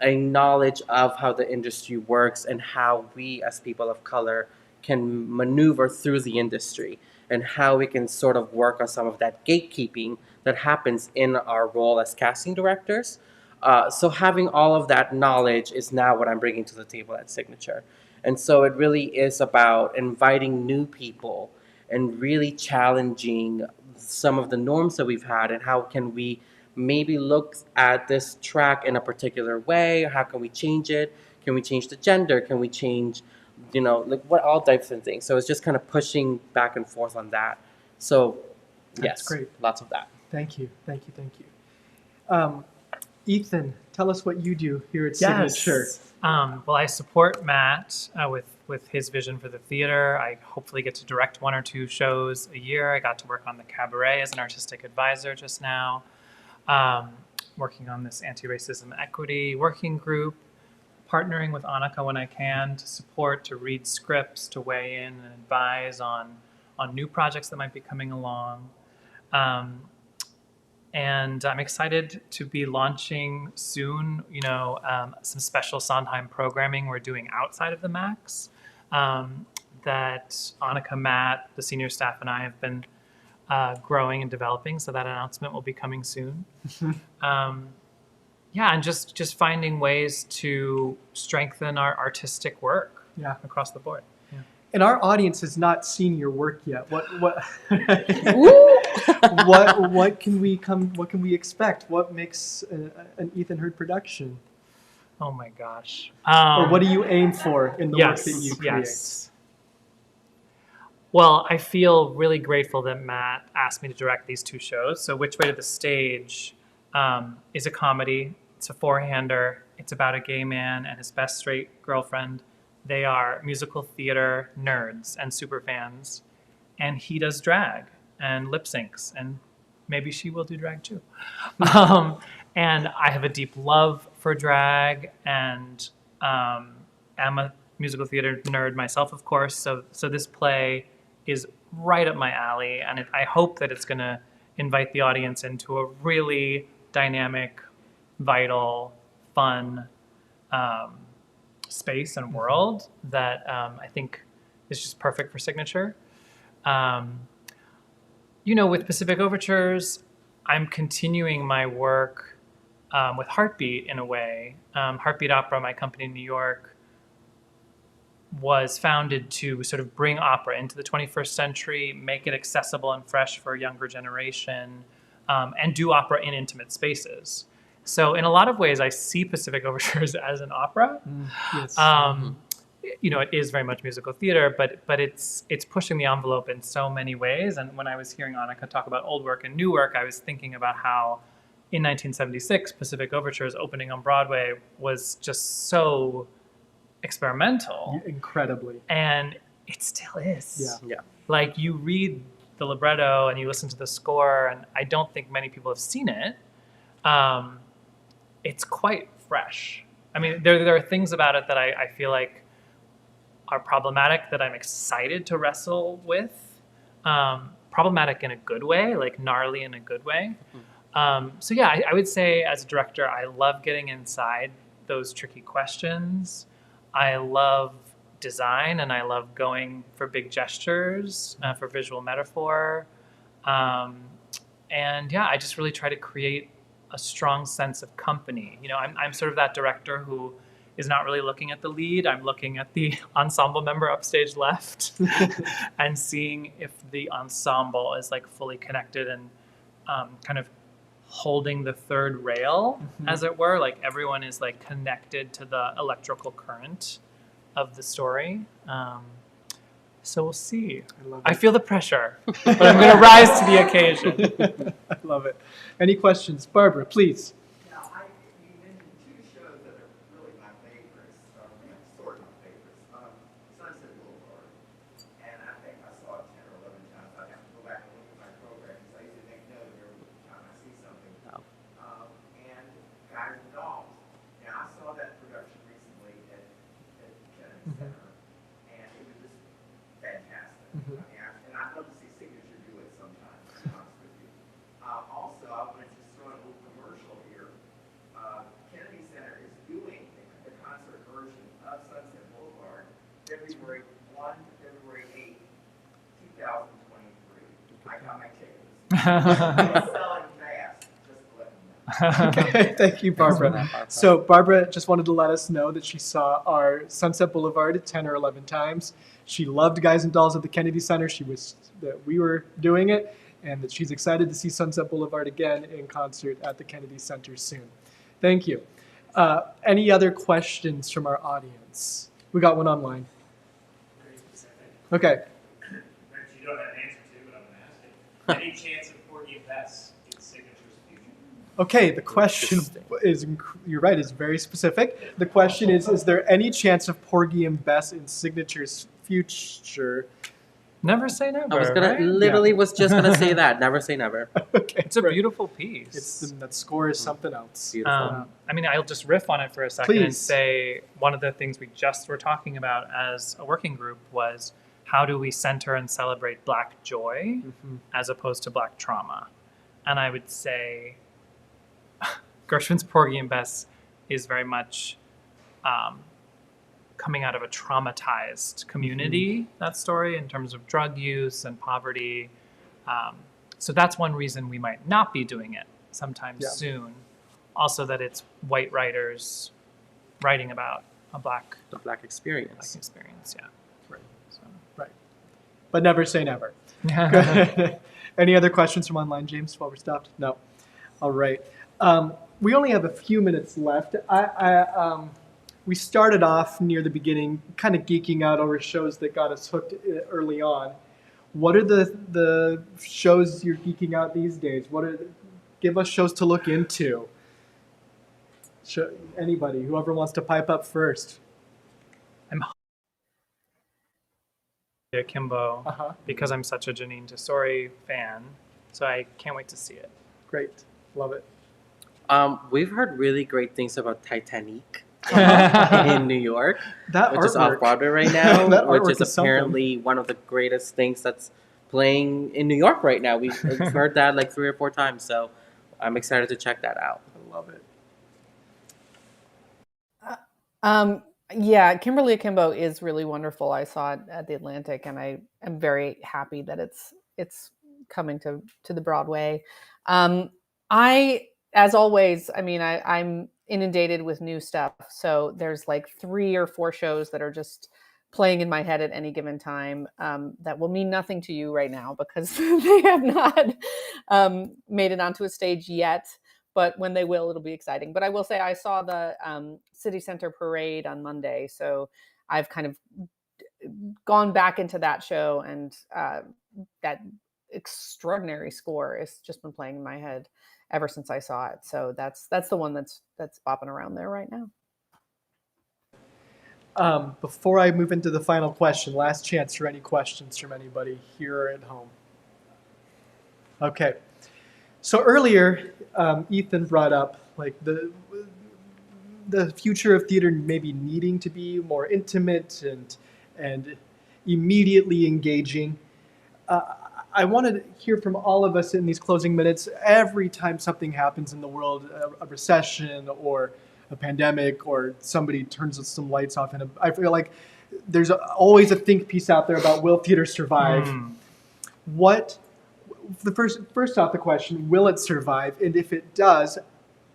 a knowledge of how the industry works and how we as people of color can maneuver through the industry and how we can sort of work on some of that gatekeeping that happens in our role as casting directors. So having all of that knowledge is now what I'm bringing to the table at Signature. And so it really is about inviting new people and really challenging some of the norms that we've had, and how can we maybe look at this track in a particular way? How can we change it? Can we change the gender? Can we change, like what all types of things? So it's just kind of pushing back and forth on that. So That's yes, great. Lots of that. Thank you. Ethan, tell us what you do here at Signature. Well, I support Matt with his vision for the theater. I hopefully get to direct 1 or 2 shows a year. I got to work on the cabaret as an artistic advisor just now. Working on this anti-racism equity working group, partnering with Anika when I can to support, to read scripts, to weigh in and advise on new projects that might be coming along. And I'm excited to be launching soon, some special Sondheim programming we're doing outside of the Max that Anika, Matt, the senior staff, and I have been growing and developing, so that announcement will be coming soon. And just finding ways to strengthen our artistic work across the board. Yeah. And our audience has not seen your work yet. What can we expect? What makes an Ethan Hurd production? Oh my gosh. Or what do you aim for in the work that you create? Yes. Well, I feel really grateful that Matt asked me to direct these 2 shows. So Which Way to the Stage is a comedy. It's a 4-hander. It's about a gay man and his best straight girlfriend. They are musical theater nerds and super fans. And he does drag and lip syncs. And maybe she will do drag too. And I have a deep love for drag, and I'm a musical theater nerd myself, of course. So this play is right up my alley, and I hope that it's going to invite the audience into a really dynamic, vital, fun space and world that I think is just perfect for Signature. With Pacific Overtures, I'm continuing my work with Heartbeat in a way. Heartbeat Opera, my company in New York, was founded to sort of bring opera into the 21st century, make it accessible and fresh for a younger generation, and do opera in intimate spaces. So in a lot of ways, I see Pacific Overtures as an opera. Yes. It is very much musical theater, but it's pushing the envelope in so many ways. And when I was hearing Anika talk about old work and new work, I was thinking about how in 1976, Pacific Overtures opening on Broadway was just so experimental. Incredibly. And it still is. Yeah. Like, you read the libretto and you listen to the score, and I don't think many people have seen it. it's quite fresh. I mean, there are things about it that I feel like are problematic that I'm excited to wrestle with. Problematic in a good way, like gnarly in a good way. So yeah, I would say as a director, I love getting inside those tricky questions. I love design and I love going for big gestures, for visual metaphor. And yeah, I just really try to create a strong sense of company. You know, I'm sort of that director who is not really looking at the lead. I'm looking at the ensemble member upstage left and seeing if the ensemble is like fully connected and kind of holding the third rail, as it were. Like everyone is like connected to the electrical current of the story. So we'll see. I feel the pressure, but I'm going to rise to the occasion. I love it. Any questions? Barbara, please. Now, you mentioned two shows that are really my favorites, or sort of my favorites. Sunset Boulevard, and I think I saw it 10 or 11 times. I have to go back and look at my program because I usually make note of every time I see something. And Guys and Dolls. Now, I saw that production recently at Kennedy Center, and it was just fantastic. And I'd love to see Signature do it sometime, to be honest with you. Also, I wanted to throw in a little commercial here. Kennedy Center is doing the concert version of Sunset Boulevard February 1 to February 8, 2023. I got my tickets. It's selling fast, just to let you know. Okay, thank you, Barbara. So Barbara just wanted to let us know that she saw our Sunset Boulevard 10 or 11 times. She loved Guys and Dolls at the Kennedy Center. She was that we were doing it, and that she's excited to see Sunset Boulevard again in concert at the Kennedy Center soon. Thank you. Any other questions from our audience? We got one online. Very specific. Okay. Which you don't have an answer to, but I'm going to ask it. Any chance of Porgy and Bess in Signature's future? Okay, the question is, you're right, is very specific. The question is there any chance of Porgy and Bess in Signature's future? Never say never. I was gonna right? literally was just gonna say that. Never say never. Okay, It's a right. beautiful piece. That score is something else. Beautiful. I mean, I'll just riff on it for a second and Please. say one of the things we just were talking about as a working group was how do we center and celebrate Black joy as opposed to Black trauma? And I would say Gershwin's Porgy and Bess is very much coming out of a traumatized community, that story, in terms of drug use and poverty. So that's one reason we might not be doing it sometime soon. Also that it's white writers writing about a Black The Black experience. experience, yeah. Right. So. Right. But never say never. Any other questions from online, James, while we're stopped? No. All right. We only have a few minutes left. We started off near the beginning kind of geeking out over shows that got us hooked early on. What are the shows you're geeking out these days? Give us shows to look into. Anybody, whoever wants to pipe up first. I'm Akimbo because I'm such a Janine Tesori fan, so I can't wait to see it. Great. Love it. We've heard really great things about Titanic in New York, which is off Broadway right now, That which artwork is apparently one of the greatest things that's playing in New York right now. We've heard that like 3 or 4 times, so I'm excited to check that out. I love it. Yeah, Kimberly Akimbo is really wonderful. I saw it at the Atlantic, and I am very happy that it's coming to the Broadway. As always, I mean, I'm inundated with new stuff. So there's like 3 or 4 shows that are just playing in my head at any given time that will mean nothing to you right now because they have not made it onto a stage yet. But when they will, it'll be exciting. But I will say I saw the City Center Parade on Monday. So I've kind of gone back into that show, and that extraordinary score has just been playing in my head ever since I saw it. So that's the one that's bopping around there right now. Before I move into the final question, last chance for any questions from anybody here or at home. Okay. So earlier, Ethan brought up like the future of theater maybe needing to be more intimate and immediately engaging. Uh, I want to hear from all of us in these closing minutes. Every time something happens in the world, a recession or a pandemic, or somebody turns some lights off, and I feel like there's always a think piece out there about will theater survive? What the first off the question, will it survive? And if it does,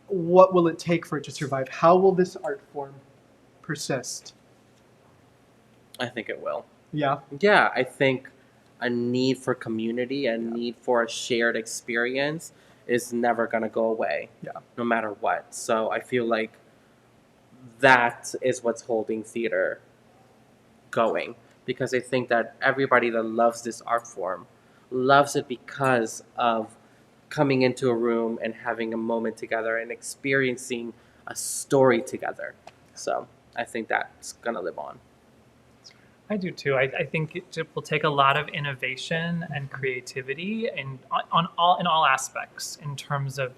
what will it take for it to survive? How will this art form persist? I think it will. Yeah. Yeah, I think a need for community, a need for a shared experience is never going to go away, no matter what. So I feel like that is what's holding theater going, because I think that everybody that loves this art form loves it because of coming into a room and having a moment together and experiencing a story together. So I think that's going to live on. I do too. I think it will take a lot of innovation and creativity in all aspects, in terms of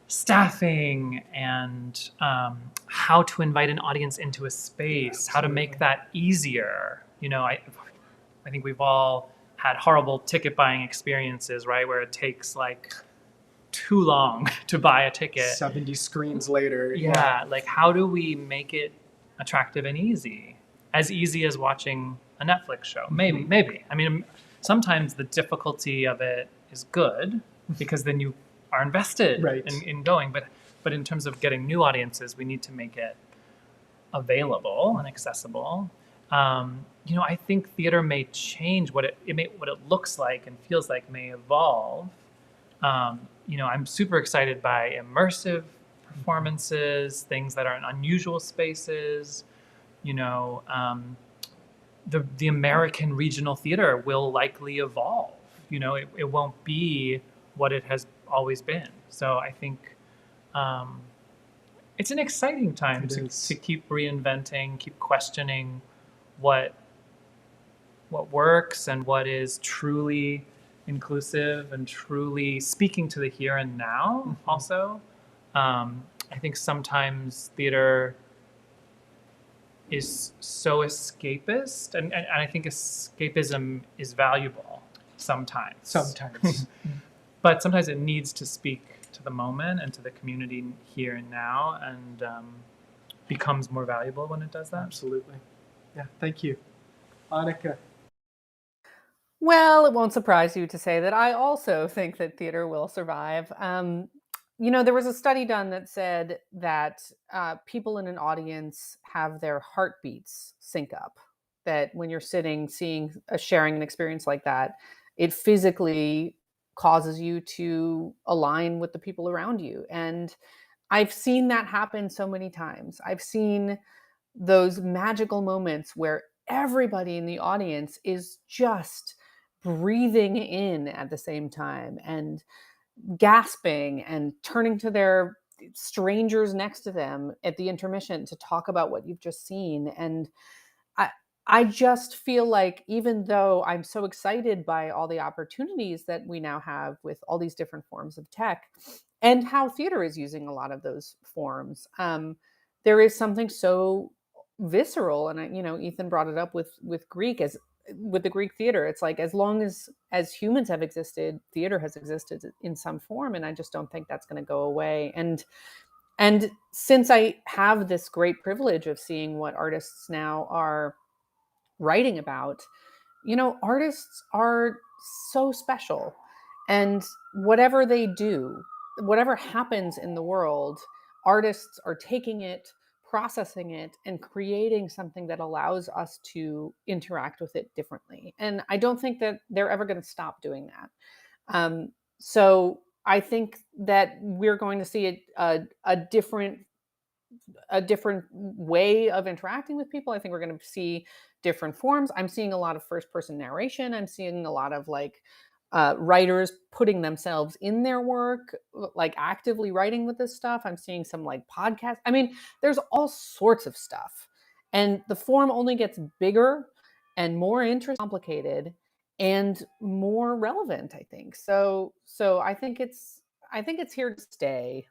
staffing and how to invite an audience into a space, how to make that easier. You know, I think we've all had horrible ticket buying experiences, right, where it takes like too long to buy a ticket. 70 screens later. Yeah, like how do we make it attractive and easy? As easy as watching a Netflix show. Maybe. I mean, sometimes the difficulty of it is good because then you are invested in going. But in terms of getting new audiences, we need to make it available and accessible. You know, I think theater may change what it looks like and feels like, may evolve. You know, I'm super excited by immersive performances, things that are in unusual spaces. You know, the American regional theater will likely evolve. You know, it won't be what it has always been. So I think it's an exciting time to keep reinventing, keep questioning what works and what is truly inclusive and truly speaking to the here and now. Also, I think sometimes theater is so escapist, and I think escapism is valuable sometimes. But sometimes it needs to speak to the moment and to the community here and now, and becomes more valuable when it does that. Absolutely. Yeah, thank you. Anika. Well, it won't surprise you to say that I also think that theater will survive. You know, there was a study done that said that people in an audience have their heartbeats sync up. That when you're sitting, sharing an experience like that, it physically causes you to align with the people around you. And I've seen that happen so many times. I've seen those magical moments where everybody in the audience is just breathing in at the same time and gasping and turning to their strangers next to them at the intermission to talk about what you've just seen. And I just feel like, even though I'm so excited by all the opportunities that we now have with all these different forms of tech and how theater is using a lot of those forms, there is something so visceral. And you know, Ethan brought it up with Greek, as with the Greek theater. It's like, as long as humans have existed, theater has existed in some form, and I just don't think that's going to go away. And since I have this great privilege of seeing what artists now are writing about, you know, artists are so special, and whatever they do, whatever happens in the world, artists are taking it, processing it, and creating something that allows us to interact with it differently. And I don't think that they're ever going to stop doing that. So I think that we're going to see a different way of interacting with people. I think we're going to see different forms. I'm seeing a lot of first person narration. I'm seeing a lot of like writers putting themselves in their work, like actively writing with this stuff. I'm seeing some like podcasts. I mean, there's all sorts of stuff, and the form only gets bigger and more complicated. and more relevant, I think. So I think it's here to stay.